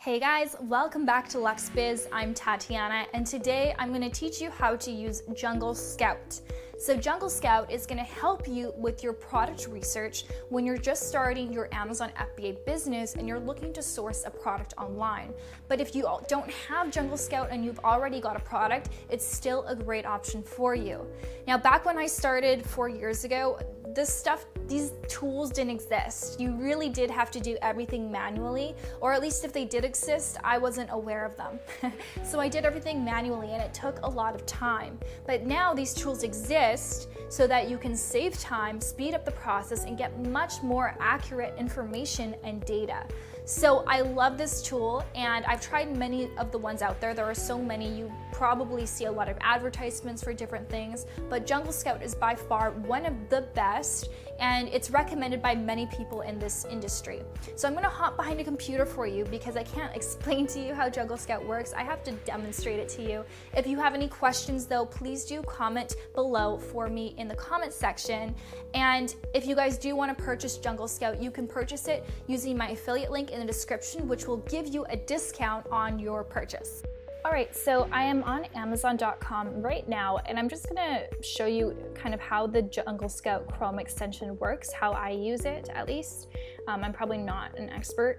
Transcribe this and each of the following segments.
Hey guys, welcome back to Lux Biz. I'm Tatiana, and today I'm going to teach you how to use Jungle Scout. So Jungle Scout is going to help you with your product research when you're just starting your Amazon FBA business and you're looking to source a product online. But if you don't have Jungle Scout and you've already got a product, it's still a great option for you. Now, back when I started 4 years ago, these tools didn't exist. You really did have to do everything manually, or at least if they did exist, I wasn't aware of them. So I did everything manually and it took a lot of time. But now these tools exist so that you can save time, speed up the process, and get much more accurate information and data. So I love this tool, and I've tried many of the ones out there. There are so many. You probably see a lot of advertisements for different things, but Jungle Scout is by far one of the best, and it's recommended by many people in this industry. So I'm gonna hop behind a computer for you because I can't explain to you how Jungle Scout works. I have to demonstrate it to you. If you have any questions though, please do comment below for me in the comment section. And if you guys do wanna purchase Jungle Scout, you can purchase it using my affiliate link in the description, which will give you a discount on your purchase. All right, so I am on Amazon.com right now, and I'm just gonna show you kind of how the Jungle Scout Chrome extension works, how I use it at least. I'm probably not an expert,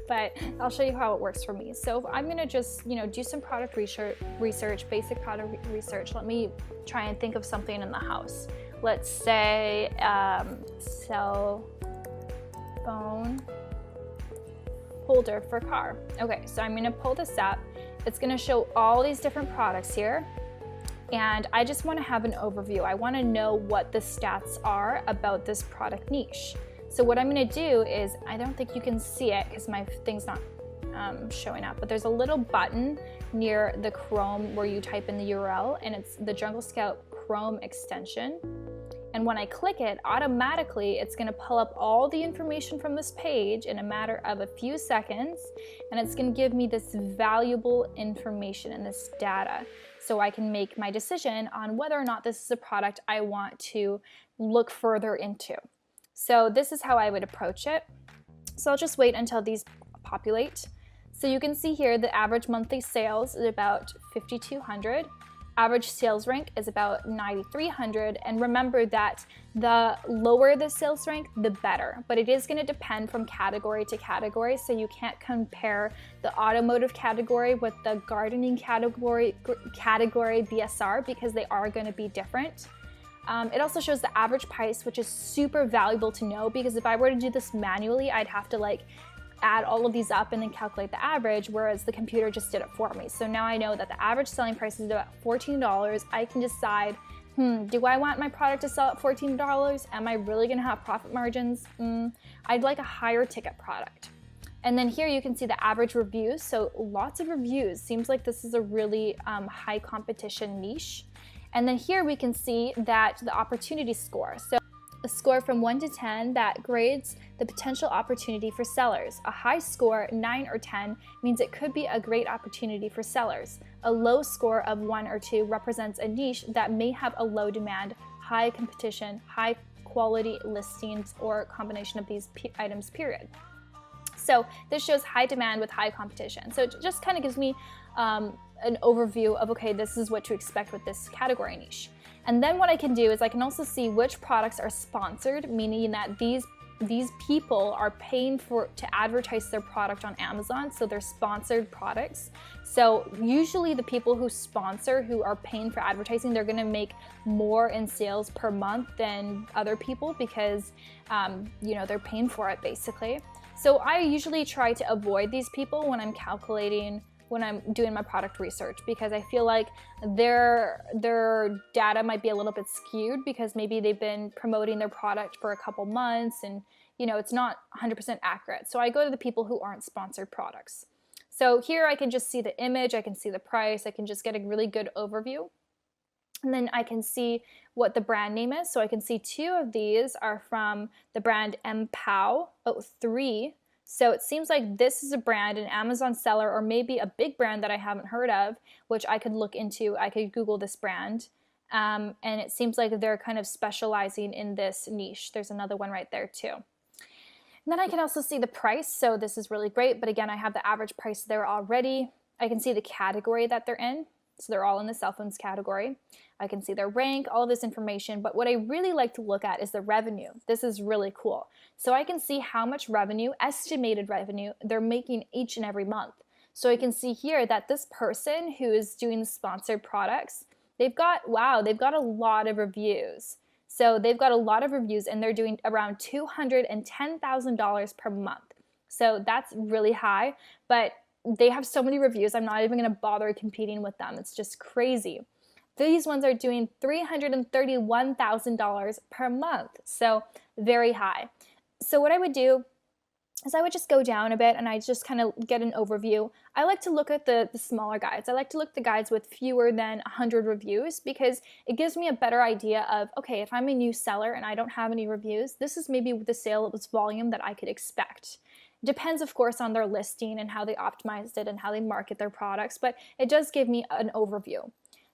but I'll show you how it works for me. So I'm gonna just, do some product research, basic product research. Let me try and think of something in the house. Let's say cell phone holder for car. Okay, so I'm gonna pull this up. It's gonna show all these different products here, and I just wanna have an overview. I wanna know what the stats are about this product niche. So what I'm gonna do is, I don't think you can see it because my thing's not showing up, but there's a little button near the Chrome where you type in the URL, and it's the Jungle Scout Chrome extension. And when I click it, automatically it's gonna pull up all the information from this page in a matter of a few seconds, and it's gonna give me this valuable information and this data so I can make my decision on whether or not this is a product I want to look further into. So this is how I would approach it. So I'll just wait until these populate. So you can see here the average monthly sales is about 5,200. Average sales rank is about 9,300, and remember that the lower the sales rank, the better, but it is going to depend from category to category, so you can't compare the automotive category with the gardening category BSR because they are going to be different. It also shows the average price, which is super valuable to know because if I were to do this manually, I'd have to add all of these up and then calculate the average, whereas the computer just did it for me. So now I know that the average selling price is about $14. I can decide, do I want my product to sell at $14? Am I really gonna have profit margins? I'd like a higher ticket product. And then here you can see the average reviews. So lots of reviews. Seems like this is a really high competition niche. And then here we can see that the opportunity score. So a score from 1 to 10 that grades the potential opportunity for sellers. A high score, 9 or 10, means it could be a great opportunity for sellers. A low score of 1 or 2 represents a niche that may have a low demand, high competition, high quality listings, or a combination of these items, period. So this shows high demand with high competition. So it just kind of gives me an overview of, okay, this is what to expect with this category niche. And then what I can do is I can also see which products are sponsored, meaning that these people are paying to advertise their product on Amazon, so they're sponsored products. So usually the people who sponsor, who are paying for advertising, they're gonna make more in sales per month than other people because they're paying for it basically. So I usually try to avoid these people when I'm doing my product research because I feel like their data might be a little bit skewed because maybe they've been promoting their product for a couple months and it's not 100% accurate. So I go to the people who aren't sponsored products. So here I can just see the image, I can see the price, I can just get a really good overview. And then I can see what the brand name is. So I can see 2 of these are from the brand MPOW. 3. So it seems like this is a brand, an Amazon seller, or maybe a big brand that I haven't heard of, which I could look into. I could Google this brand. And it seems like they're kind of specializing in this niche. There's another one right there too. And then I can also see the price, so this is really great, but again, I have the average price there already. I can see the category that they're in, so they're all in the cell phones category. I can see their rank, all of this information, but what I really like to look at is the revenue. This is really cool. So I can see how much revenue, estimated revenue, they're making each and every month. So I can see here that this person who is doing the sponsored products, they've got, wow, they've got a lot of reviews. So they've got a lot of reviews and they're doing around $210,000 per month. So that's really high, but they have so many reviews, I'm not even gonna bother competing with them. It's just crazy. These ones are doing $331,000 per month, so very high. So what I would do is I would just go down a bit and I just kind of get an overview. I like to look at the smaller guides. I like to look at the guides with fewer than 100 reviews because it gives me a better idea of, okay, if I'm a new seller and I don't have any reviews, this is maybe the sales volume that I could expect. Depends, of course, on their listing and how they optimized it and how they market their products, but it does give me an overview.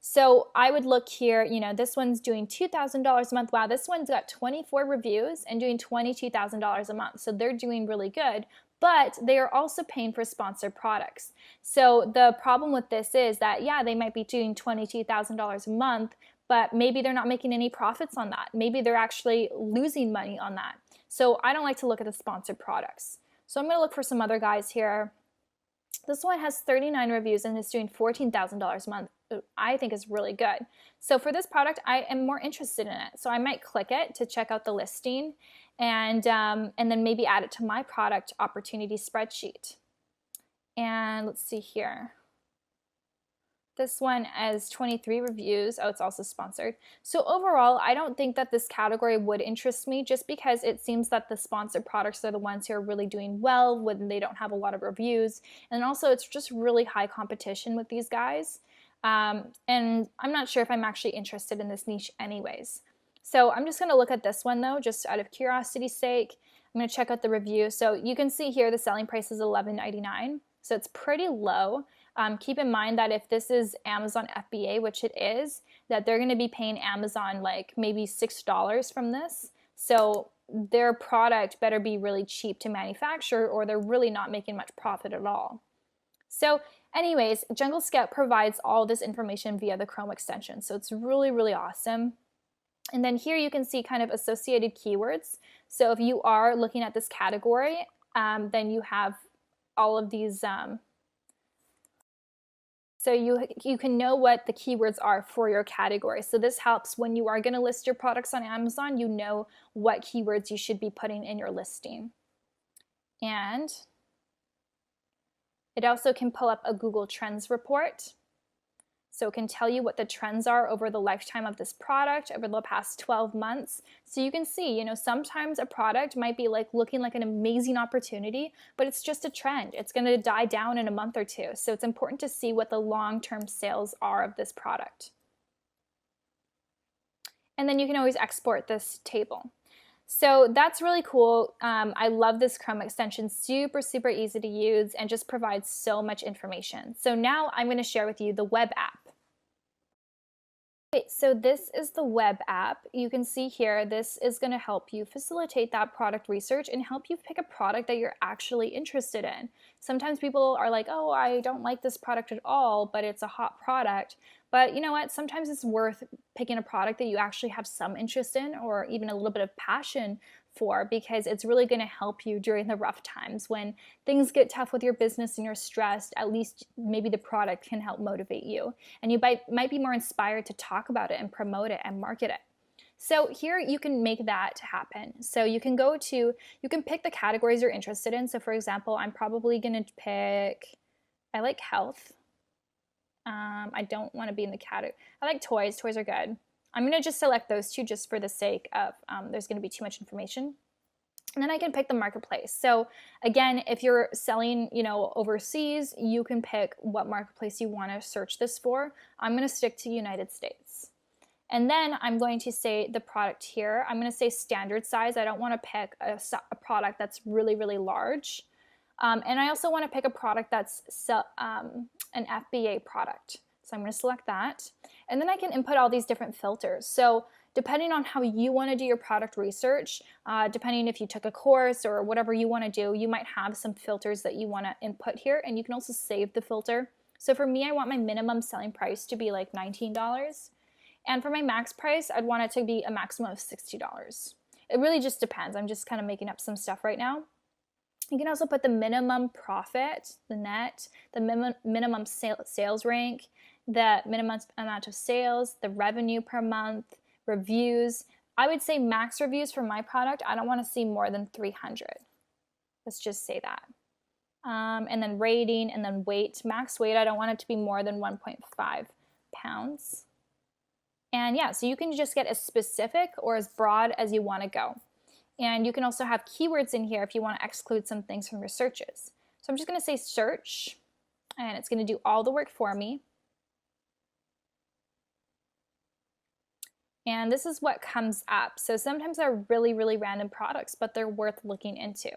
So I would look here, you know, this one's doing $2,000 a month. Wow, this one's got 24 reviews and doing $22,000 a month. So they're doing really good, but they are also paying for sponsored products. So the problem with this is that, yeah, they might be doing $22,000 a month, but maybe they're not making any profits on that. Maybe they're actually losing money on that. So I don't like to look at the sponsored products. So I'm going to look for some other guys here. This one has 39 reviews and is doing $14,000 a month. I think is really good. So for this product, I am more interested in it. So I might click it to check out the listing and then maybe add it to my product opportunity spreadsheet. And let's see here. This one has 23 reviews. Oh, it's also sponsored. So overall, I don't think that this category would interest me just because it seems that the sponsored products are the ones who are really doing well when they don't have a lot of reviews. And also it's just really high competition with these guys. And I'm not sure if I'm actually interested in this niche anyways. So I'm just gonna look at this one though, just out of curiosity's sake. I'm gonna check out the review. So you can see here the selling price is $11.99. So it's pretty low. Keep in mind that if this is Amazon FBA, which it is, that they're gonna be paying Amazon like maybe $6 from this. So their product better be really cheap to manufacture or they're really not making much profit at all. So anyways, Jungle Scout provides all this information via the Chrome extension. So it's really, really awesome. And then here you can see kind of associated keywords. So if you are looking at this category, then you have all of these, so you can know what the keywords are for your category. So this helps when you are gonna list your products on Amazon, you know what keywords you should be putting in your listing. And it also can pull up a Google Trends report. So it can tell you what the trends are over the lifetime of this product over the past 12 months. So you can see, you know, sometimes a product might be like looking like an amazing opportunity, but it's just a trend. It's going to die down in a month or two. So it's important to see what the long-term sales are of this product. And then you can always export this table. So that's really cool. I love this Chrome extension, super, super easy to use and just provides so much information. So now I'm going to share with you the web app. Okay, so this is the web app. You can see here, this is going to help you facilitate that product research and help you pick a product that you're actually interested in. Sometimes people are like, oh, I don't like this product at all, but it's a hot product. But you know what? Sometimes it's worth picking a product that you actually have some interest in or even a little bit of passion for because it's really going to help you during the rough times when things get tough with your business and you're stressed. At least maybe the product can help motivate you and you might be more inspired to talk about it and promote it and market it. So here you can make that happen. So you can pick the categories you're interested in. So for example, I'm probably going to pick, I like health. I don't want to be in the category. I like toys. Toys are good. I'm going to just select those two just for the sake of there's going to be too much information. And then I can pick the marketplace. So again, if you're selling, you know, overseas, you can pick what marketplace you want to search this for. I'm going to stick to United States. And then I'm going to say the product here. I'm going to say standard size. I don't want to pick a product that's really, really large. And I also want to pick a product that's an FBA product. So I'm going to select that. And then I can input all these different filters. So depending on how you want to do your product research, depending if you took a course or whatever you want to do, you might have some filters that you want to input here, and you can also save the filter. So for me, I want my minimum selling price to be like $19. And for my max price, I'd want it to be a maximum of $60. It really just depends. I'm just kind of making up some stuff right now. You can also put the minimum profit, the net, the minimum sales rank, the minimum amount of sales, the revenue per month, reviews. I would say max reviews for my product, I don't want to see more than 300. Let's just say that. And then rating, and then weight. Max weight, I don't want it to be more than 1.5 pounds. And yeah, so you can just get as specific or as broad as you want to go. And you can also have keywords in here if you want to exclude some things from your searches. So I'm just going to say search, and it's going to do all the work for me. And this is what comes up. So sometimes they're really, really random products, but they're worth looking into.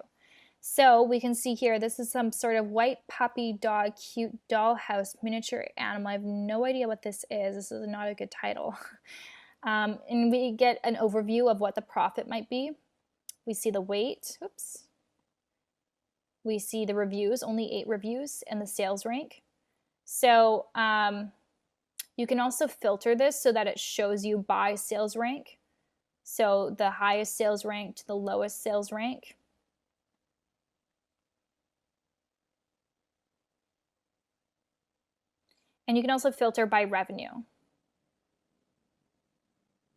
So we can see here, this is some sort of white puppy dog, cute dollhouse miniature animal. I have no idea what this is. This is not a good title. And we get an overview of what the profit might be. We see the weight, oops. We see the reviews, only 8 reviews, and the sales rank. So you can also filter this so that it shows you by sales rank. So the highest sales rank to the lowest sales rank. And you can also filter by revenue.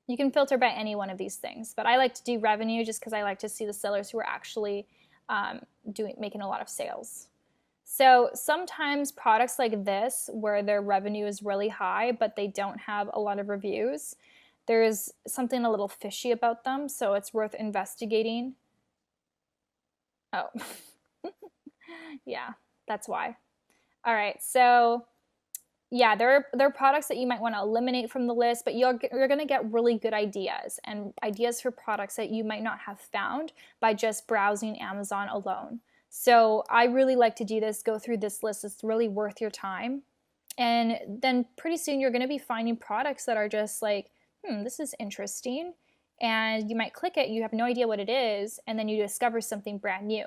You can filter by any one of these things, but I like to do revenue just because I like to see the sellers who are actually making a lot of sales. So sometimes products like this, where their revenue is really high, but they don't have a lot of reviews, there's something a little fishy about them, so it's worth investigating. Oh, yeah, that's why. All right, so yeah, there are products that you might want to eliminate from the list, but you're going to get really good ideas, and ideas for products that you might not have found by just browsing Amazon alone. So I really like to do this, go through this list. It's really worth your time. And then pretty soon you're going to be finding products that are just like, this is interesting. And you might click it, you have no idea what it is, and then you discover something brand new.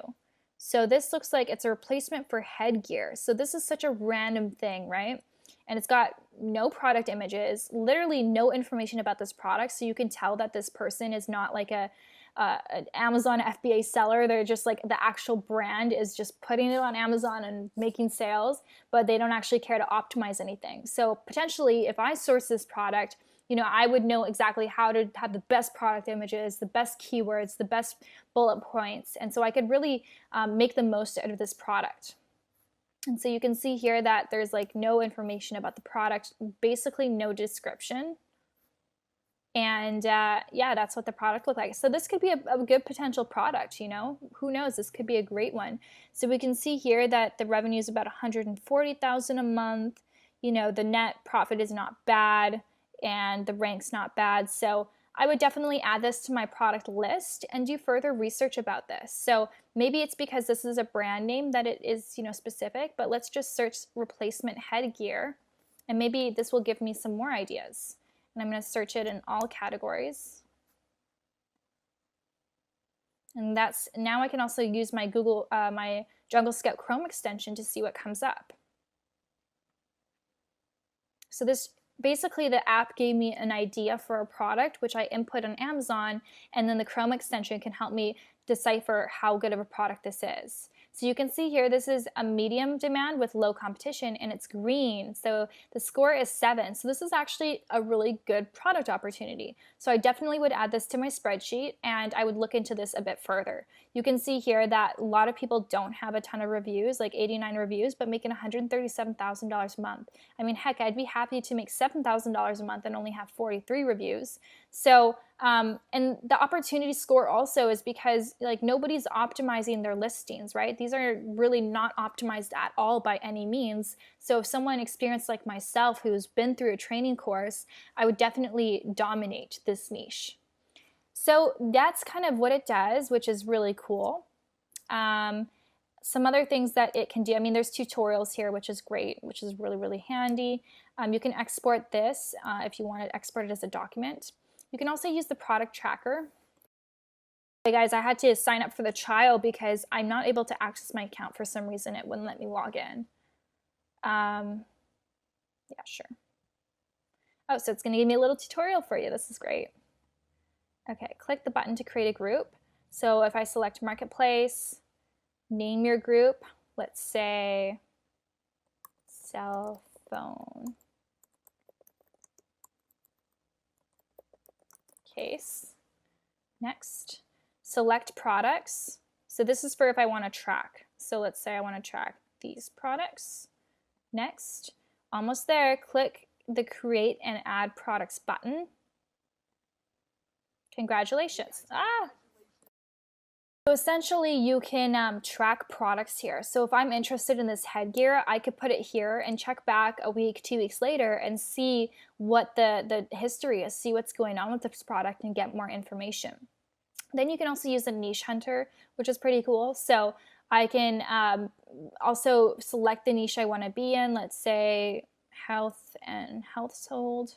So this looks like it's a replacement for headgear. So this is such a random thing, right? And it's got no product images, literally no information about this product, so you can tell that this person is not like an Amazon FBA seller. They're just like, the actual brand is just putting it on Amazon and making sales, but they don't actually care to optimize anything. So potentially, if I source this product, I would know exactly how to have the best product images, the best keywords, the best bullet points, and so I could really make the most out of this product. And so you can see here that there's like no information about the product, basically no description. And yeah, that's what the product looked like. So this could be a good potential product, who knows, this could be a great one. So we can see here that the revenue is about $140,000 a month. The net profit is not bad, and the rank's not bad. So I would definitely add this to my product list and do further research about this. So maybe it's because this is a brand name that it is, specific, but let's just search replacement headgear, and maybe this will give me some more ideas. And I'm going to search it in all categories. And now I can also use my my Jungle Scout Chrome extension to see what comes up. So basically, the app gave me an idea for a product, which I input on Amazon, and then the Chrome extension can help me decipher how good of a product this is. So you can see here, this is a medium demand with low competition, and it's green. So the score is 7. So this is actually a really good product opportunity. So I definitely would add this to my spreadsheet, and I would look into this a bit further. You can see here that a lot of people don't have a ton of reviews, like 89 reviews, but making $137,000 a month. I mean, heck, I'd be happy to make $7,000 a month and only have 43 reviews. So, and the opportunity score also is because nobody's optimizing their listings, right? These are really not optimized at all by any means. So if someone experienced like myself who's been through a training course, I would definitely dominate this niche. So that's kind of what it does, which is really cool. Some other things that it can do, there's tutorials here, which is great, which is really, really handy. You can export this if you want to export it as a document. You can also use the product tracker. Hey guys, I had to sign up for the trial because I'm not able to access my account for some reason. It wouldn't let me log in. Yeah, sure. Oh, so it's going to give me a little tutorial for you. This is great. Okay, click the button to create a group. So if I select Marketplace, name your group, let's say cell phone case. Next, select products. So this is for if I want to track. So let's say I want to track these products. Next, almost there, click the Create and Add Products button. Congratulations. So essentially you can track products here. So if I'm interested in this headgear, I could put it here and check back a week, 2 weeks later and see what the history is, see what's going on with this product and get more information. Then you can also use a niche hunter, which is pretty cool. So I can also select the niche I want to be in, let's say health and household,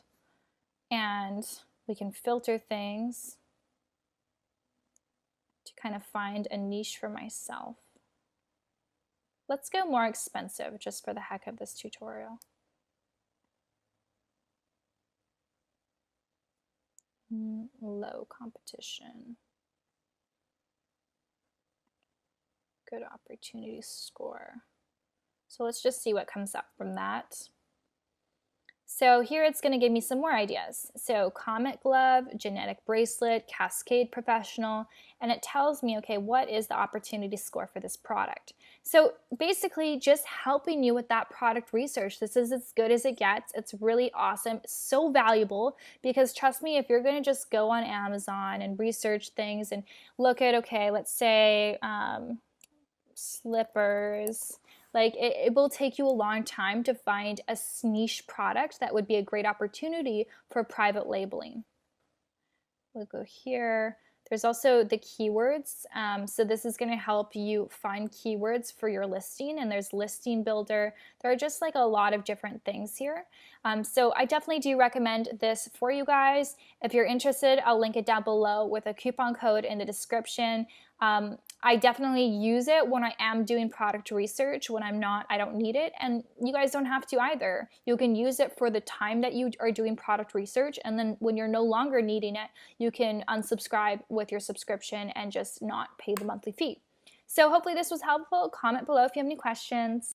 and we can filter things to kind of find a niche for myself. Let's go more expensive just for the heck of this tutorial. Low competition. Good opportunity score. So let's just see what comes up from that. So here it's going to give me some more ideas. So Comet Glove, Genetic Bracelet, Cascade Professional, and it tells me, okay, what is the opportunity score for this product? So basically just helping you with that product research. This is as good as it gets. It's really awesome, so valuable, because trust me, if you're going to just go on Amazon and research things and look at, okay, let's say slippers, like it will take you a long time to find a niche product that would be a great opportunity for private labeling. We'll go here. There's also the keywords. So this is going to help you find keywords for your listing, and there's Listing Builder. There are just like a lot of different things here. So I definitely do recommend this for you guys. If you're interested, I'll link it down below with a coupon code in the description. I definitely use it when I am doing product research. When I'm not, I don't need it. And you guys don't have to either. You can use it for the time that you are doing product research. And then when you're no longer needing it, you can unsubscribe with your subscription and just not pay the monthly fee. So hopefully this was helpful. Comment below if you have any questions.